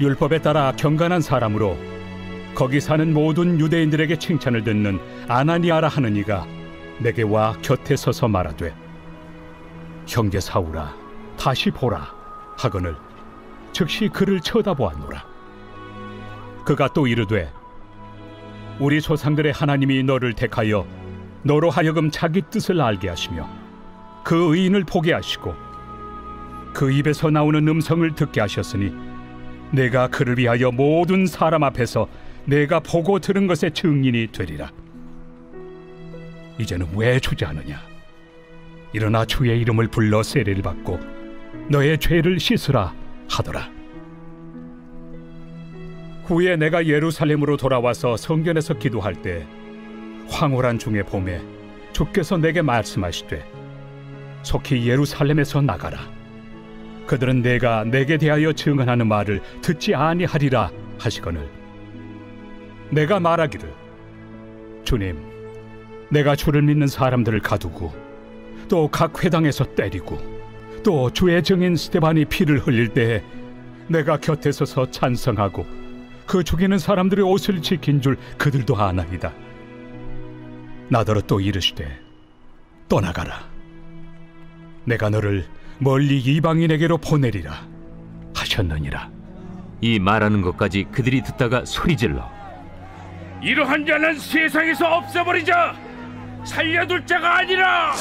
율법에 따라 경건한 사람으로 거기 사는 모든 유대인들에게 칭찬을 듣는 아나니아라 하는 이가 내게 와 곁에 서서 말하되, 형제 사울아, 다시 보라 하거늘 즉시 그를 쳐다보았노라. 그가 또 이르되, 우리 조상들의 하나님이 너를 택하여 너로 하여금 자기 뜻을 알게 하시며 그 의인을 보게 하시고 그 입에서 나오는 음성을 듣게 하셨으니 내가 그를 위하여 모든 사람 앞에서 내가 보고 들은 것의 증인이 되리라. 이제는 왜 주저하느냐? 일어나 주의 이름을 불러 세례를 받고 너의 죄를 씻으라 하더라. 후에 내가 예루살렘으로 돌아와서 성전에서 기도할 때 황홀한 중에 봄에 주께서 내게 말씀하시되, 속히 예루살렘에서 나가라. 그들은 내가 내게 대하여 증언하는 말을 듣지 아니하리라 하시거늘 내가 말하기를, 주님, 내가 주를 믿는 사람들을 가두고 또 각 회당에서 때리고 또 주의 증인 스데반이 피를 흘릴 때에 내가 곁에 서서 찬성하고 그 죽이는 사람들의 옷을 지킨 줄 그들도 아나이다. 나더러 또 이르시되, 떠나가라. 내가 너를 멀리 이방인에게로 보내리라 하셨느니라. 이 말하는 것까지 그들이 듣다가 소리질러, 이러한 자는 세상에서 없애버리자! 살려둘 자가 아니라!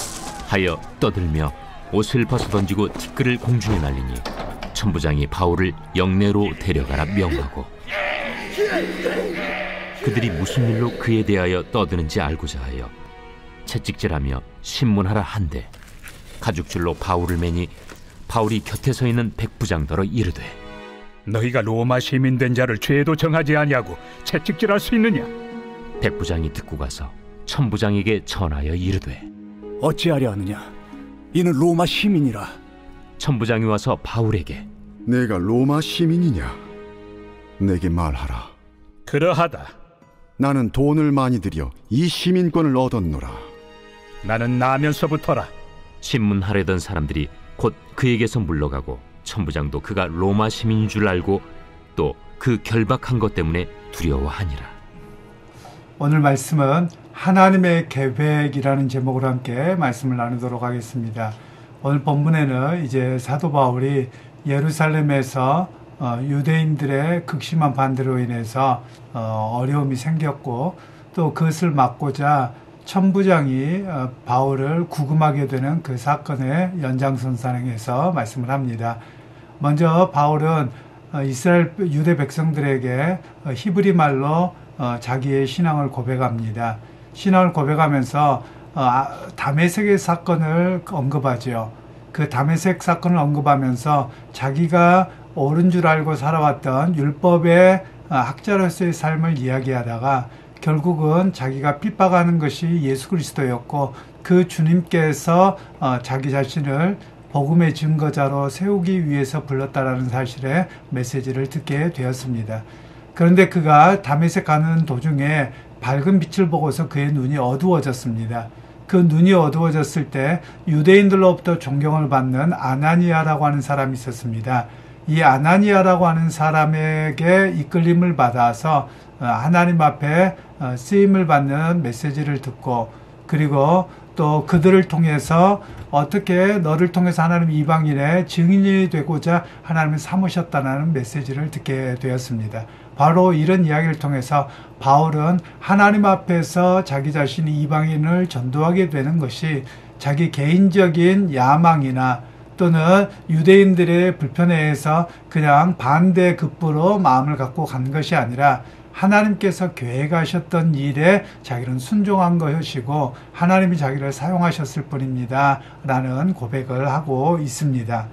하여 떠들며 옷을 벗어던지고 티끌을 공중에 날리니 천부장이 바울을 영내로 데려가라 명하고, 그들이 무슨 일로 그에 대하여 떠드는지 알고자 하여 채찍질하며 신문하라 한데 가죽줄로 바울을 매니 바울이 곁에 서 있는 백부장더러 이르되, 너희가 로마 시민 된 자를 죄도 정하지 아니하고 채찍질할 수 있느냐? 백부장이 듣고 가서 천부장에게 전하여 이르되, 어찌하려 하느냐? 이는 로마 시민이라. 천부장이 와서 바울에게, 내가 로마 시민이냐? 내게 말하라. 그러하다. 나는 돈을 많이 들여 이 시민권을 얻었노라. 나는 나면서부터라. 신문하려던 사람들이 곧 그에게서 물러가고 천부장도 그가 로마 시민인 줄 알고 또 그 결박한 것 때문에 두려워하니라. 오늘 말씀은 하나님의 계획이라는 제목으로 함께 말씀을 나누도록 하겠습니다. 오늘 본문에는 이제 사도 바울이 예루살렘에서 유대인들의 극심한 반대로 인해서 어려움이 생겼고 또 그것을 막고자 천부장이 바울을 구금하게 되는 그 사건의 연장선상에서 말씀을 합니다. 먼저 바울은 이스라엘 유대 백성들에게 히브리 말로 자기의 신앙을 고백합니다. 신앙을 고백하면서 다메섹의 사건을 언급하죠. 그 다메섹 사건을 언급하면서 자기가 옳은 줄 알고 살아왔던 율법의 학자로서의 삶을 이야기하다가 결국은 자기가 핍박하는 것이 예수 그리스도였고 그 주님께서 자기 자신을 복음의 증거자로 세우기 위해서 불렀다라는 사실의 메시지를 듣게 되었습니다. 그런데 그가 다메섹 가는 도중에 밝은 빛을 보고서 그의 눈이 어두워졌습니다. 그 눈이 어두워졌을 때 유대인들로부터 존경을 받는 아나니아라고 하는 사람이 있었습니다. 이 아나니아라고 하는 사람에게 이끌림을 받아서 하나님 앞에 쓰임을 받는 메시지를 듣고 그리고 또 그들을 통해서 어떻게 너를 통해서 하나님 이방인의 증인이 되고자 하나님을 삼으셨다는 메시지를 듣게 되었습니다. 바로 이런 이야기를 통해서 바울은 하나님 앞에서 자기 자신이 이방인을 전도하게 되는 것이 자기 개인적인 야망이나 또는 유대인들의 불편에 의해서 그냥 반대급부로 마음을 갖고 간 것이 아니라 하나님께서 계획하셨던 일에 자기는 순종한 것이고 하나님이 자기를 사용하셨을 뿐입니다 라는 고백을 하고 있습니다.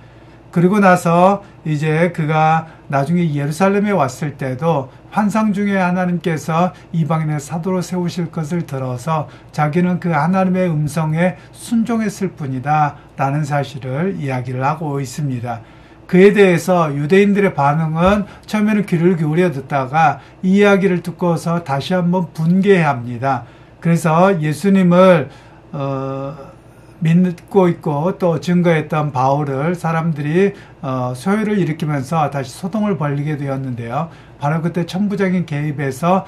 그리고 나서 이제 그가 나중에 예루살렘에 왔을 때도 환상 중에 하나님께서 이방인의 사도로 세우실 것을 들어서 자기는 그 하나님의 음성에 순종했을 뿐이다 라는 사실을 이야기를 하고 있습니다. 그에 대해서 유대인들의 반응은 처음에는 귀를 기울여 듣다가 이 이야기를 듣고서 다시 한번 분개합니다. 그래서 예수님을 믿고 있고 또 증거했던 바울을 사람들이 소요를 일으키면서 다시 소동을 벌이게 되었는데요. 바로 그때 천부적인 개입에서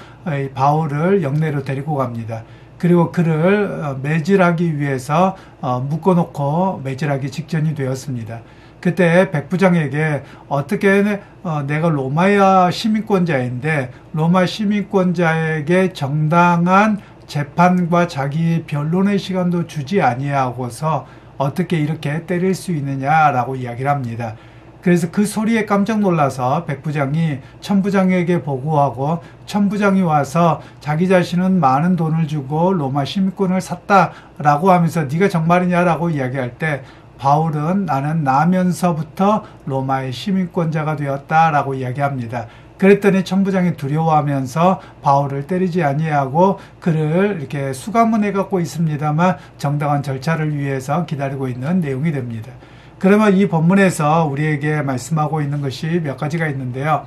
바울을 영내로 데리고 갑니다. 그리고 그를 매질하기 위해서 묶어놓고 매질하기 직전이 되었습니다. 그때 백부장에게 어떻게 내가 로마 시민권자인데 로마 시민권자에게 정당한 재판과 자기 변론의 시간도 주지 아니하고서 어떻게 이렇게 때릴 수 있느냐라고 이야기를 합니다. 그래서 그 소리에 깜짝 놀라서 백부장이 천부장에게 보고하고 천부장이 와서 자기 자신은 많은 돈을 주고 로마 시민권을 샀다라고 하면서 네가 정말이냐라고 이야기할 때 바울은 나는 나면서부터 로마의 시민권자가 되었다라고 이야기합니다. 그랬더니 천부장이 두려워하면서 바울을 때리지 아니하고 그를 이렇게 수감은 해갖고 있습니다만 정당한 절차를 위해서 기다리고 있는 내용이 됩니다. 그러면 이 본문에서 우리에게 말씀하고 있는 것이 몇 가지가 있는데요.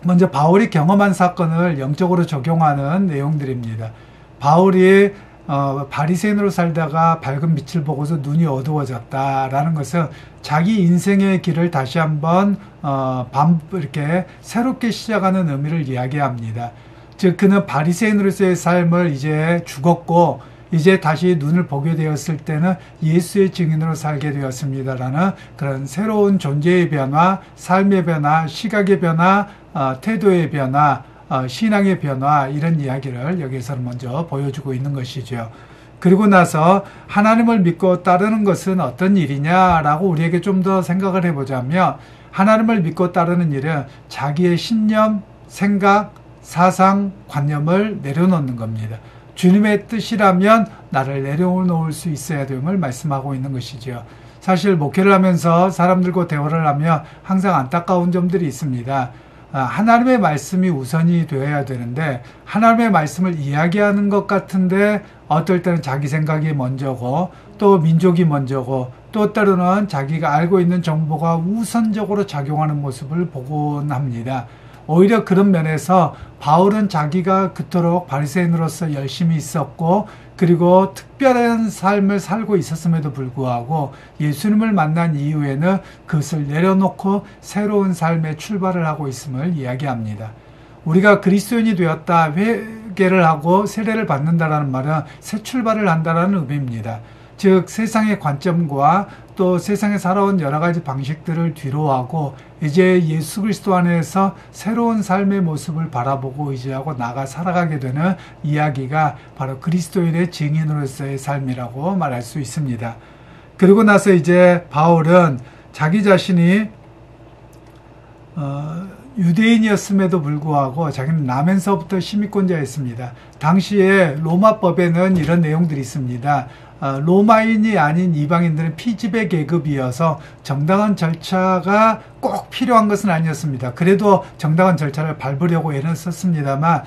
먼저 바울이 경험한 사건을 영적으로 적용하는 내용들입니다. 바울이 바리새인으로 살다가 밝은 빛을 보고서 눈이 어두워졌다라는 것은 자기 인생의 길을 다시 한번 이렇게 새롭게 시작하는 의미를 이야기합니다. 즉 그는 바리새인으로서의 삶을 이제 죽었고 이제 다시 눈을 보게 되었을 때는 예수의 증인으로 살게 되었습니다라는 그런 새로운 존재의 변화, 삶의 변화, 시각의 변화, 태도의 변화, 신앙의 변화 이런 이야기를 여기에서는 먼저 보여주고 있는 것이죠. 그리고 나서 하나님을 믿고 따르는 것은 어떤 일이냐라고 우리에게 좀 더 생각을 해보자면 하나님을 믿고 따르는 일은 자기의 신념, 생각, 사상, 관념을 내려놓는 겁니다. 주님의 뜻이라면 나를 내려놓을 수 있어야 됨을 말씀하고 있는 것이죠. 사실 목회를 하면서 사람들과 대화를 하면 항상 안타까운 점들이 있습니다. 하나님의 말씀이 우선이 되어야 되는데 하나님의 말씀을 이야기하는 것 같은데 어떨 때는 자기 생각이 먼저고 또 민족이 먼저고 또 때로는 자기가 알고 있는 정보가 우선적으로 작용하는 모습을 보곤 합니다. 오히려 그런 면에서 바울은 자기가 그토록 바리새인으로서 열심히 있었고 그리고 특별한 삶을 살고 있었음에도 불구하고 예수님을 만난 이후에는 그것을 내려놓고 새로운 삶의 출발을 하고 있음을 이야기합니다. 우리가 그리스도인이 되었다, 회개를 하고 세례를 받는다라는 말은 새 출발을 한다라는 의미입니다. 즉 세상의 관점과 또 세상에 살아온 여러 가지 방식들을 뒤로하고 이제 예수 그리스도 안에서 새로운 삶의 모습을 바라보고 의지하고 나가 살아가게 되는 이야기가 바로 그리스도인의 증인으로서의 삶이라고 말할 수 있습니다. 그리고 나서 이제 바울은 자기 자신이 유대인이었음에도 불구하고 자기는 나면서부터 시민권자였습니다. 당시에 로마법에는 이런 내용들이 있습니다. 로마인이 아닌 이방인들은 피지배 계급이어서 정당한 절차가 꼭 필요한 것은 아니었습니다. 그래도 정당한 절차를 밟으려고 애는 썼습니다만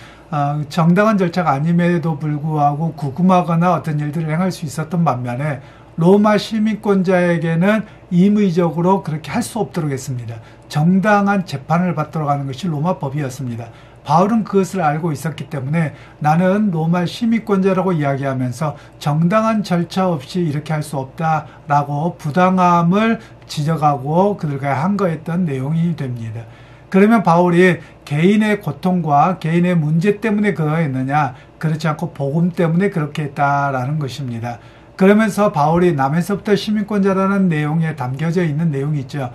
정당한 절차가 아님에도 불구하고 구금하거나 어떤 일들을 행할 수 있었던 반면에 로마 시민권자에게는 임의적으로 그렇게 할 수 없도록 했습니다. 정당한 재판을 받도록 하는 것이 로마법이었습니다. 바울은 그것을 알고 있었기 때문에 나는 로마 시민권자라고 이야기하면서 정당한 절차 없이 이렇게 할 수 없다라고 부당함을 지적하고 그들과 항거했던 내용이 됩니다. 그러면 바울이 개인의 고통과 개인의 문제 때문에 그러했느냐? 그렇지 않고 복음 때문에 그렇게 했다라는 것입니다. 그러면서 바울이 남에서부터 시민권자라는 내용에 담겨져 있는 내용이 있죠.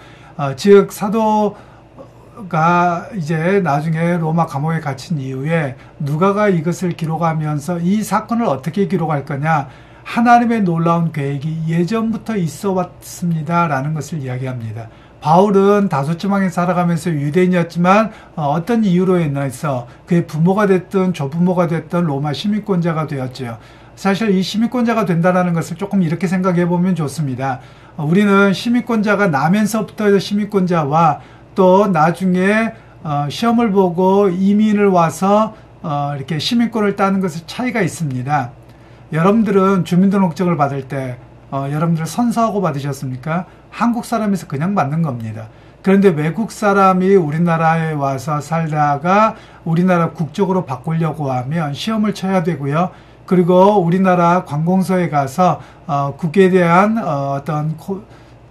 즉 사도가 이제 나중에 로마 감옥에 갇힌 이후에 누가가 이것을 기록하면서 이 사건을 어떻게 기록할 거냐, 하나님의 놀라운 계획이 예전부터 있어 왔습니다라는 것을 이야기합니다. 바울은 다소지방에 살아가면서 유대인이었지만 어떤 이유로 인해서 그의 부모가 됐든 조부모가 됐든 로마 시민권자가 되었죠. 사실 이 시민권자가 된다는 것을 조금 이렇게 생각해 보면 좋습니다. 우리는 시민권자가 나면서부터 시민권자와 또 나중에 시험을 보고 이민을 와서 이렇게 시민권을 따는 것은 차이가 있습니다. 여러분들은 주민등록증을 받을 때 여러분들 선서하고 받으셨습니까? 한국 사람에서 그냥 받는 겁니다. 그런데 외국 사람이 우리나라에 와서 살다가 우리나라 국적으로 바꾸려고 하면 시험을 쳐야 되고요. 그리고 우리나라 관공서에 가서 국가에 대한 어떤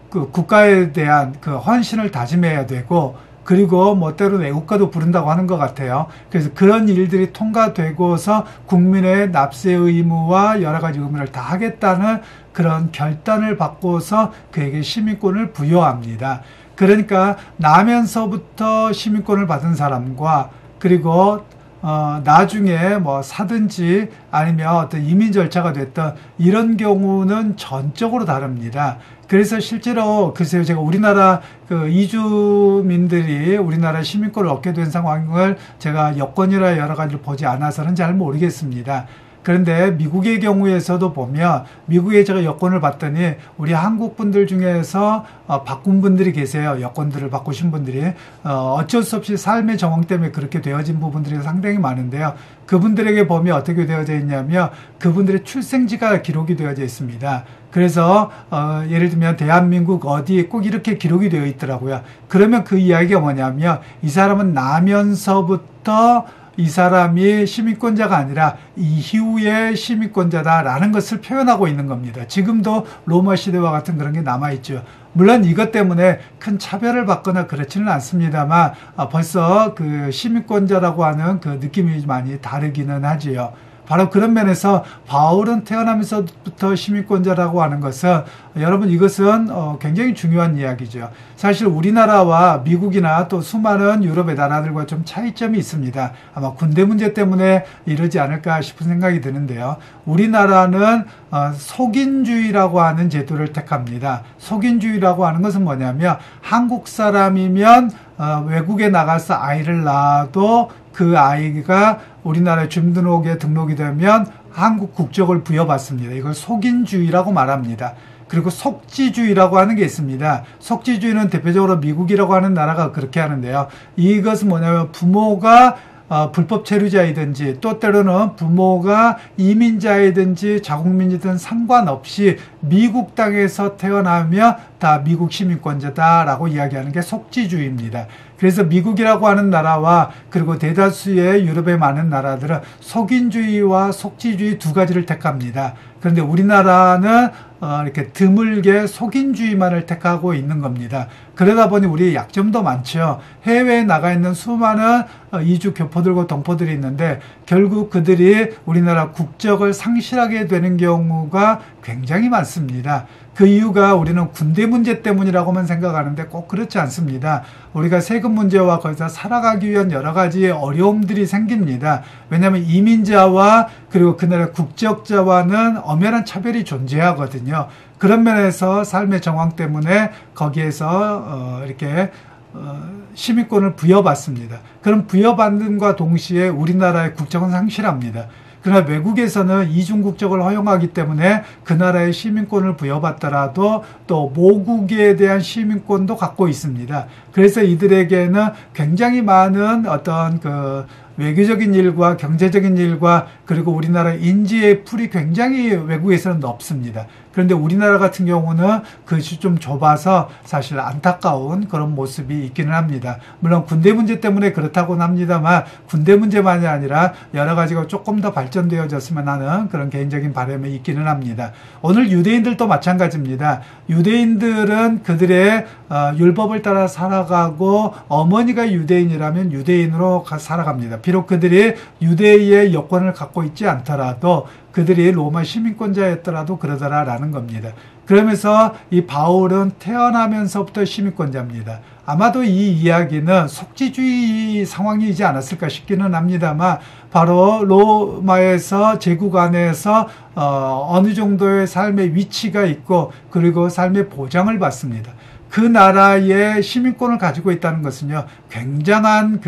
국가에 대한 그 헌신을 다짐해야 되고, 그리고 뭐 때로는 애국가도 부른다고 하는 것 같아요. 그래서 그런 일들이 통과되고서 국민의 납세 의무와 여러 가지 의무를 다 하겠다는 그런 결단을 받고서 그에게 시민권을 부여합니다. 그러니까 나면서부터 시민권을 받은 사람과, 그리고 나중에 뭐 사든지 아니면 어떤 이민 절차가 됐던 이런 경우는 전적으로 다릅니다. 그래서 실제로 글쎄요, 제가 우리나라 그 이주민들이 우리나라 시민권을 얻게 된 상황을 제가 여권이나 여러 가지를 보지 않아서는 잘 모르겠습니다. 그런데 미국의 경우에서도 보면, 미국에 제가 여권을 봤더니 우리 한국 분들 중에서 바꾼 분들이 계세요. 여권들을 바꾸신 분들이 어쩔 수 없이 삶의 정황 때문에 그렇게 되어진 부분들이 상당히 많은데요. 그분들에게 보면 어떻게 되어져 있냐면 그분들의 출생지가 기록이 되어져 있습니다. 그래서 예를 들면 대한민국 어디에 꼭 이렇게 기록이 되어 있더라고요. 그러면 그 이야기가 뭐냐면 이 사람은 나면서부터 이 사람이 시민권자가 아니라 이후의 시민권자다라는 것을 표현하고 있는 겁니다. 지금도 로마 시대와 같은 그런 게 남아있죠. 물론 이것 때문에 큰 차별을 받거나 그렇지는 않습니다만 벌써 그 시민권자라고 하는 그 느낌이 많이 다르기는 하지요. 바로 그런 면에서 바울은 태어나면서부터 시민권자라고 하는 것은, 여러분, 이것은 굉장히 중요한 이야기죠. 사실 우리나라와 미국이나 또 수많은 유럽의 나라들과 좀 차이점이 있습니다. 아마 군대 문제 때문에 이러지 않을까 싶은 생각이 드는데요. 우리나라는 속인주의라고 하는 제도를 택합니다. 속인주의라고 하는 것은 뭐냐면 한국 사람이면 외국에 나가서 아이를 낳아도 그 아이가 우리나라의 주민등록에 등록이 되면 한국 국적을 부여받습니다. 이걸 속인주의라고 말합니다. 그리고 속지주의라고 하는 게 있습니다. 속지주의는 대표적으로 미국이라고 하는 나라가 그렇게 하는데요. 이것은 뭐냐면 부모가 불법 체류자이든지 또 때로는 부모가 이민자이든지 자국민이든 상관없이 미국 땅에서 태어나면 다 미국 시민권자다라고 이야기하는 게 속지주의입니다. 그래서 미국이라고 하는 나라와 그리고 대다수의 유럽의 많은 나라들은 속인주의와 속지주의 두 가지를 택합니다. 그런데 우리나라는 이렇게 드물게 속인주의만을 택하고 있는 겁니다. 그러다 보니 우리 약점도 많죠. 해외에 나가 있는 수많은 이주 교포들과 동포들이 있는데 결국 그들이 우리나라 국적을 상실하게 되는 경우가 굉장히 많습니다. 그 이유가 우리는 군대 문제 때문이라고만 생각하는데 꼭 그렇지 않습니다. 우리가 세금 문제와 거기서 살아가기 위한 여러 가지 어려움들이 생깁니다. 왜냐하면 이민자와 그리고 그 나라 국적자와는 엄연한 차별이 존재하거든요. 그런 면에서 삶의 정황 때문에 거기에서 이렇게 시민권을 부여받습니다. 그럼 부여받는과 동시에 우리나라의 국적은 상실합니다. 그러나 외국에서는 이중국적을 허용하기 때문에 그 나라의 시민권을 부여받더라도 또 모국에 대한 시민권도 갖고 있습니다. 그래서 이들에게는 굉장히 많은 어떤 그 외교적인 일과 경제적인 일과 그리고 우리나라 인지의 풀이 굉장히 외국에서는 넓습니다. 그런데 우리나라 같은 경우는 그것이 좀 좁아서 사실 안타까운 그런 모습이 있기는 합니다. 물론 군대 문제 때문에 그렇다고는 합니다만 군대 문제만이 아니라 여러 가지가 조금 더 발전되어졌으면 하는 그런 개인적인 바람이 있기는 합니다. 오늘 유대인들도 마찬가지입니다. 유대인들은 그들의 율법을 따라 살아가고 어머니가 유대인이라면 유대인으로 살아갑니다. 비록 그들이 유대의 여권을 갖고 있지 않더라도 그들이 로마 시민권자였더라도 그러더라라는 겁니다. 그러면서 이 바울은 태어나면서부터 시민권자입니다. 아마도 이 이야기는 속지주의 상황이지 않았을까 싶기는 합니다만 바로 로마에서 제국 안에서 어느 정도의 삶의 위치가 있고 그리고 삶의 보장을 받습니다. 그 나라의 시민권을 가지고 있다는 것은요, 굉장한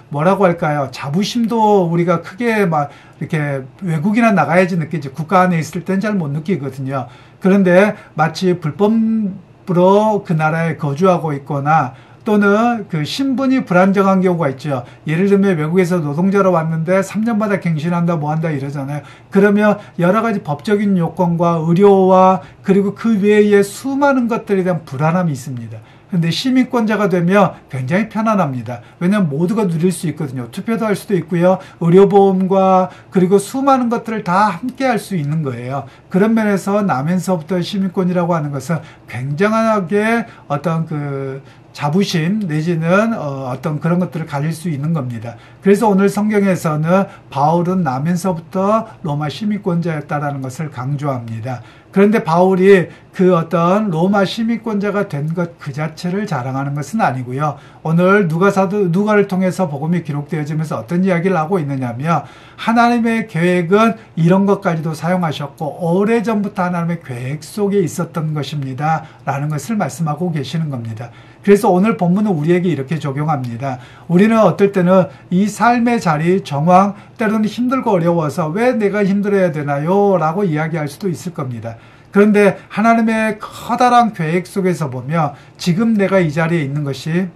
뭐라고 할까요? 자부심도 우리가 크게 막 이렇게 외국이나 나가야지 느끼지, 국가 안에 있을 땐 잘 못 느끼거든요. 그런데 마치 불법으로 그 나라에 거주하고 있거나 또는 그 신분이 불안정한 경우가 있죠. 예를 들면 외국에서 노동자로 왔는데 3년마다 갱신한다 뭐 한다 이러잖아요. 그러면 여러 가지 법적인 요건과 의료와 그리고 그 외에 수많은 것들에 대한 불안함이 있습니다. 그런데 시민권자가 되면 굉장히 편안합니다. 왜냐하면 모두가 누릴 수 있거든요. 투표도 할 수도 있고요. 의료보험과 그리고 수많은 것들을 다 함께 할 수 있는 거예요. 그런 면에서 나면서부터 시민권이라고 하는 것은 굉장하게 어떤 그 자부심 내지는 어떤 그런 것들을 가질 수 있는 겁니다. 그래서 오늘 성경에서는 바울은 나면서부터 로마 시민권자였다라는 것을 강조합니다. 그런데 바울이 그 어떤 로마 시민권자가 된 것 그 자체를 자랑하는 것은 아니고요. 오늘 누가를 통해서 복음이 기록되어지면서 어떤 이야기를 하고 있느냐면 하나님의 계획은 이런 것까지도 사용하셨고 오래전부터 하나님의 계획 속에 있었던 것입니다. 라는 것을 말씀하고 계시는 겁니다. 그래서 오늘 본문은 우리에게 이렇게 적용합니다. 우리는 어떨 때는 이 삶의 자리, 정황, 때로는 힘들고 어려워서 왜 내가 힘들어야 되나요? 라고 이야기할 수도 있을 겁니다. 그런데 하나님의 커다란 계획 속에서 보면 지금 내가 이 자리에 있는 것이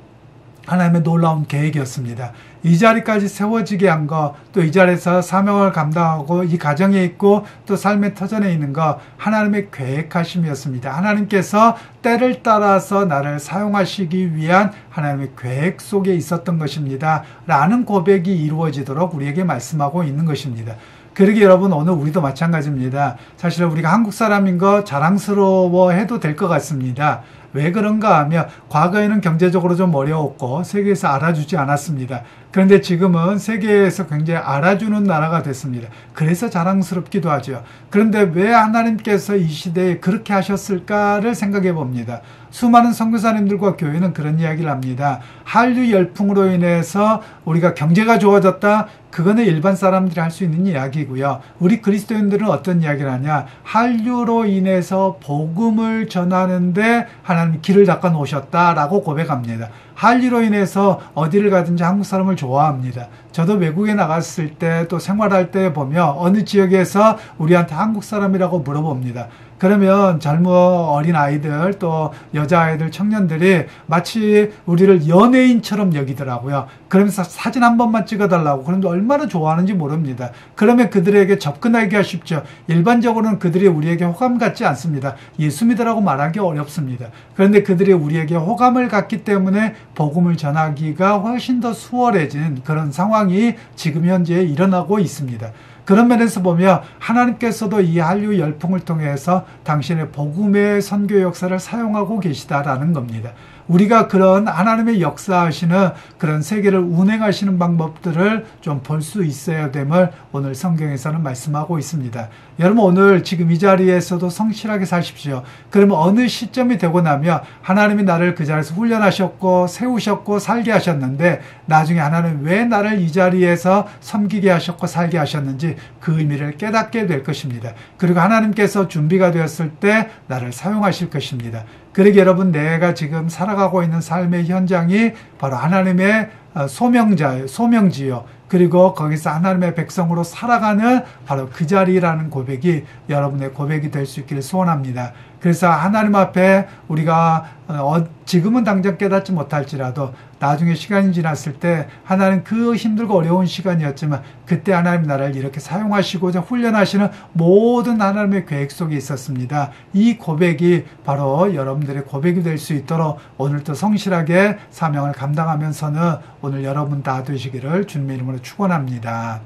하나님의 놀라운 계획이었습니다. 이 자리까지 세워지게 한 거, 또 이 자리에서 사명을 감당하고 이 가정에 있고 또 삶의 터전에 있는 거 하나님의 계획하심이었습니다. 하나님께서 때를 따라서 나를 사용하시기 위한 하나님의 계획 속에 있었던 것입니다. 라는 고백이 이루어지도록 우리에게 말씀하고 있는 것입니다. 그러게 여러분 오늘 우리도 마찬가지입니다. 사실 우리가 한국 사람인 거 자랑스러워해도 될 것 같습니다. 왜 그런가 하면 과거에는 경제적으로 좀 어려웠고 세계에서 알아주지 않았습니다. 그런데 지금은 세계에서 굉장히 알아주는 나라가 됐습니다. 그래서 자랑스럽기도 하죠. 그런데 왜 하나님께서 이 시대에 그렇게 하셨을까를 생각해 봅니다. 수많은 선교사님들과 교회는 그런 이야기를 합니다. 한류 열풍으로 인해서 우리가 경제가 좋아졌다. 그거는 일반 사람들이 할 수 있는 이야기고요. 우리 그리스도인들은 어떤 이야기를 하냐. 한류로 인해서 복음을 전하는데 하나님이 길을 닦아 놓으셨다라고 고백합니다. 한류로 인해서 어디를 가든지 한국 사람을 좋아합니다. 저도 외국에 나갔을 때 또 생활할 때 보면 어느 지역에서 우리한테 한국 사람이라고 물어봅니다. 그러면 젊은 어린 아이들 또 여자아이들 청년들이 마치 우리를 연예인처럼 여기더라고요. 그러면서 사진 한 번만 찍어달라고. 그런데 얼마나 좋아하는지 모릅니다. 그러면 그들에게 접근하기가 쉽죠. 일반적으로는 그들이 우리에게 호감 갖지 않습니다. 예수 믿으라고 말하기 어렵습니다. 그런데 그들이 우리에게 호감을 갖기 때문에 복음을 전하기가 훨씬 더 수월해진 그런 상황이 지금 현재 일어나고 있습니다. 그런 면에서 보면 하나님께서도 이 한류 열풍을 통해서 당신의 복음의 선교 역사를 사용하고 계시다라는 겁니다. 우리가 그런 하나님의 역사하시는 그런 세계를 운행하시는 방법들을 좀 볼 수 있어야 됨을 오늘 성경에서는 말씀하고 있습니다. 여러분 오늘 지금 이 자리에서도 성실하게 사십시오. 그러면 어느 시점이 되고 나면 하나님이 나를 그 자리에서 훈련하셨고 세우셨고 살게 하셨는데 나중에 하나님 왜 나를 이 자리에서 섬기게 하셨고 살게 하셨는지 그 의미를 깨닫게 될 것입니다. 그리고 하나님께서 준비가 되었을 때 나를 사용하실 것입니다. 그러게 여러분 내가 지금 살아가고 있는 삶의 현장이 바로 하나님의 소명지요. 그리고 거기서 하나님의 백성으로 살아가는 바로 그 자리라는 고백이 여러분의 고백이 될 수 있기를 소원합니다. 그래서 하나님 앞에 우리가 지금은 당장 깨닫지 못할지라도 나중에 시간이 지났을 때 하나님 그 힘들고 어려운 시간이었지만 그때 하나님 나를 이렇게 사용하시고자 훈련하시는 모든 하나님의 계획 속에 있었습니다. 이 고백이 바로 여러분들의 고백이 될 수 있도록 오늘도 성실하게 사명을 감당하면서는 오늘 여러분 다 되시기를 주님의 이름으로 축원합니다.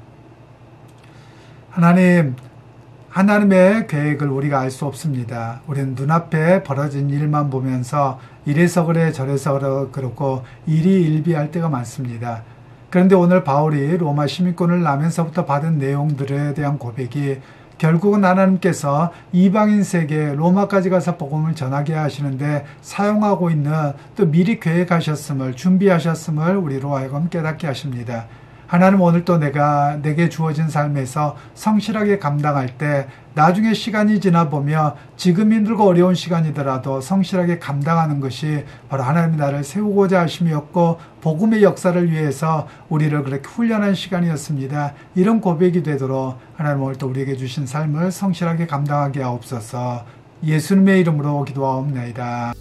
하나님의 계획을 우리가 알 수 없습니다. 우리는 눈앞에 벌어진 일만 보면서 이래서 그래 저래서 그렇고 일이 일비할 때가 많습니다. 그런데 오늘 바울이 로마 시민권을 나면서부터 받은 내용들에 대한 고백이 결국은 하나님께서 이방인 세계 로마까지 가서 복음을 전하게 하시는데 사용하고 있는 또 미리 계획하셨음을 준비하셨음을 우리로 하여금 깨닫게 하십니다. 하나님 오늘 또 내게 주어진 삶에서 성실하게 감당할 때 나중에 시간이 지나 보면 지금 힘들고 어려운 시간이더라도 성실하게 감당하는 것이 바로 하나님이 나를 세우고자 하심이었고 복음의 역사를 위해서 우리를 그렇게 훈련한 시간이었습니다. 이런 고백이 되도록 하나님 오늘 또 우리에게 주신 삶을 성실하게 감당하게 하옵소서. 예수님의 이름으로 기도하옵나이다.